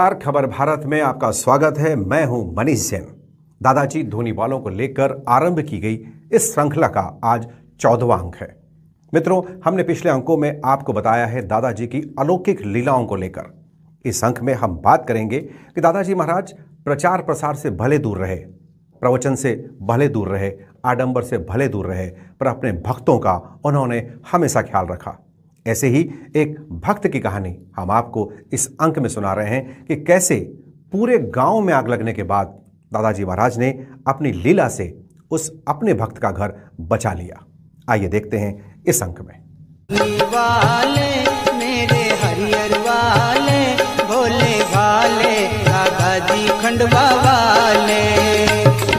नमस्कार, खबर भारत में आपका स्वागत है। मैं हूं मनीष जैन। दादाजी धूनीवालों को लेकर आरंभ की गई इस श्रृंखला का आज 14वां अंक है। मित्रों, हमने पिछले अंकों में आपको बताया है दादाजी की अलौकिक लीलाओं को लेकर। इस अंक में हम बात करेंगे कि दादाजी महाराज प्रचार प्रसार से भले दूर रहे, प्रवचन से भले दूर रहे, आडंबर से भले दूर रहे, पर अपने भक्तों का उन्होंने हमेशा ख्याल रखा। ऐसे ही एक भक्त की कहानी हम आपको इस अंक में सुना रहे हैं कि कैसे पूरे गांव में आग लगने के बाद दादाजी महाराज ने अपनी लीला से उस अपने भक्त का घर बचा लिया। आइए देखते हैं इस अंक में। वाले मेरे हरियर वाले भोले भाले दादाजी खंडवा वाले,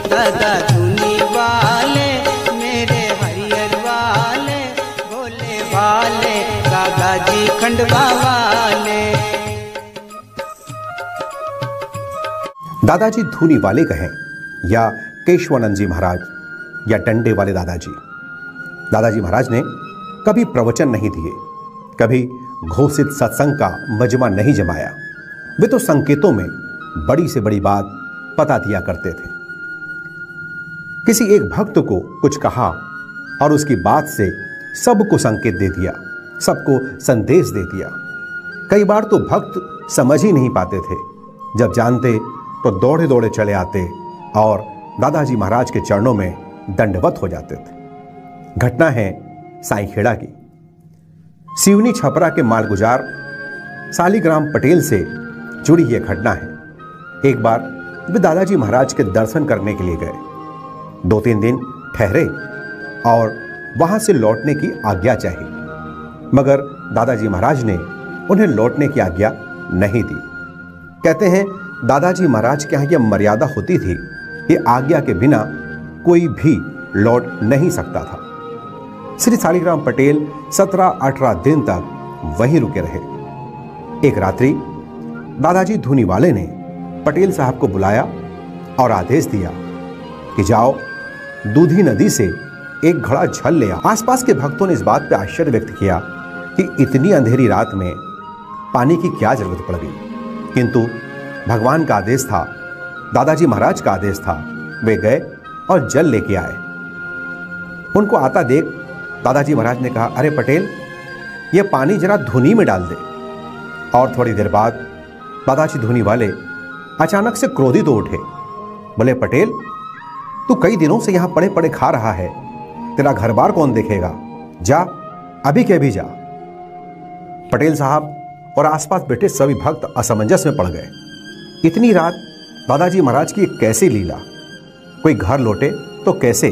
दादा धुनी वाले मेरे हरियर वाले भोले भाले दादाजी खंडवा वाले। दादाजी धूनी वाले कहें या केशवानंद जी महाराज या डंडे वाले दादाजी, दादाजी महाराज ने कभी प्रवचन नहीं दिए, कभी घोषित सत्संग का मजमा नहीं जमाया। वे तो संकेतों में बड़ी से बड़ी बात बता दिया करते थे। किसी एक भक्त को कुछ कहा और उसकी बात से सबको संकेत दे दिया, सबको संदेश दे दिया। कई बार तो भक्त समझ ही नहीं पाते थे, जब जानते तो दौड़े दौड़े चले आते और दादाजी महाराज के चरणों में दंडवत हो जाते थे। घटना है साईखेड़ा की। सिवनी छपरा के मालगुजार सालीग्राम पटेल से जुड़ी यह घटना है। एक बार वे दादाजी महाराज के दर्शन करने के लिए गए। 2-3 दिन ठहरे और वहां से लौटने की आज्ञा चाही, मगर दादाजी महाराज ने उन्हें लौटने की आज्ञा नहीं दी। कहते हैं दादाजी महाराज के यहाँ यह मर्यादा होती थी कि आज्ञा के बिना कोई भी लौट नहीं सकता था। श्री सालीग्राम पटेल 17-18 दिन तक वहीं रुके रहे। एक रात्रि दादाजी धूनीवाले ने पटेल साहब को बुलाया और आदेश दिया कि जाओ दूधी नदी से एक घड़ा जल ले आओ। आसपास के भक्तों ने इस बात पर आश्चर्य व्यक्त किया कि इतनी अंधेरी रात में पानी की क्या जरूरत पड़ गई, किंतु भगवान का आदेश था, दादाजी महाराज का आदेश था। वे गए और जल लेके आए। उनको आता देख दादाजी महाराज ने कहा, अरे पटेल, यह पानी जरा धुनी में डाल दे। और थोड़ी देर बाद दादाजी धूनीवाले अचानक से क्रोधित हो उठे। बोले, पटेल, तू कई दिनों से यहां पड़े पड़े खा रहा है, तेरा घर बार कौन देखेगा? जा, अभी के अभी जा। पटेल साहब और आसपास बैठे सभी भक्त असमंजस में पड़ गए। इतनी रात दादाजी महाराज की एक कैसी लीला, कोई घर लौटे तो कैसे?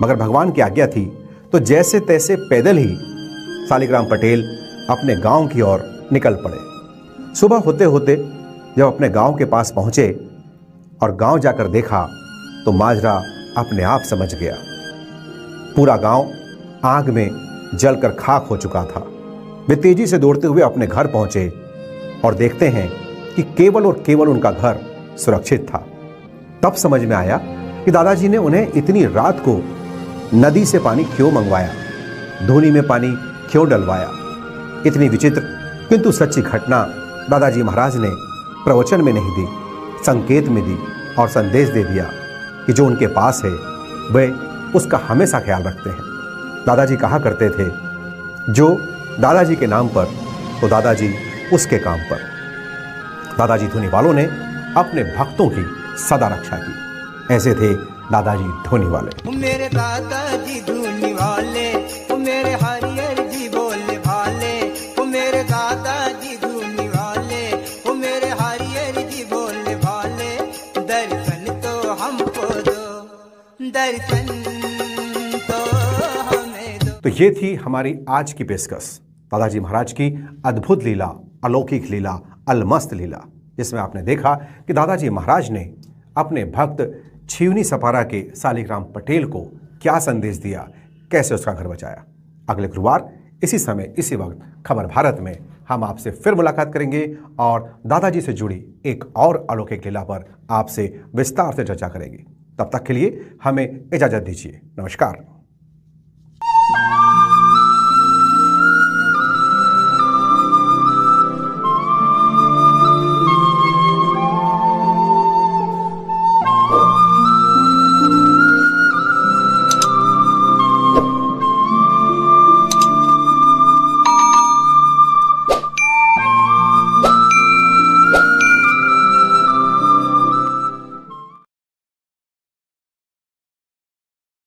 मगर भगवान की आज्ञा थी तो जैसे तैसे पैदल ही सालीग्राम पटेल अपने गांव की ओर निकल पड़े। सुबह होते होते जब अपने गांव के पास पहुंचे और गांव जाकर देखा तो माजरा अपने आप समझ गया। पूरा गांव आग में जलकर खाक हो चुका था। वे तेजी से दौड़ते हुए अपने घर पहुंचे और देखते हैं कि केवल और केवल उनका घर सुरक्षित था। तब समझ में आया कि दादाजी ने उन्हें इतनी रात को नदी से पानी क्यों मंगवाया, धूनी में पानी क्यों डलवाया। इतनी विचित्र किंतु सच्ची घटना दादाजी महाराज ने प्रवचन में नहीं दी, संकेत में दी और संदेश दे दिया कि जो उनके पास है वे उसका हमेशा ख्याल रखते हैं। दादाजी कहा करते थे, जो दादाजी के नाम पर तो दादाजी उसके काम पर। दादाजी धूनीवालों ने अपने भक्तों की सदा रक्षा की। ऐसे थे दादाजी धूनीवाले। मेरे दादाजी धूनीवाले, मेरे हरियर जी भोले भाले, मेरे दादाजी धूनीवाले, मेरे हरियर जी भोले भाले। दर्शन तो हमको दो, दर्शन तो हमें दो। तो ये थी हमारी आज की पेशकश, दादाजी महाराज की अद्भुत लीला, अलौकिक लीला, अलमस्त लीला, जिसमें आपने देखा कि दादाजी महाराज ने अपने भक्त छिवनी सपारा के सालीग्राम पटेल को क्या संदेश दिया, कैसे उसका घर बचाया। अगले गुरुवार इसी समय इसी वक्त खबर भारत में हम आपसे फिर मुलाकात करेंगे और दादाजी से जुड़ी एक और अलौकिक लीला पर आपसे विस्तार से चर्चा करेंगे। तब तक के लिए हमें इजाजत दीजिए। नमस्कार।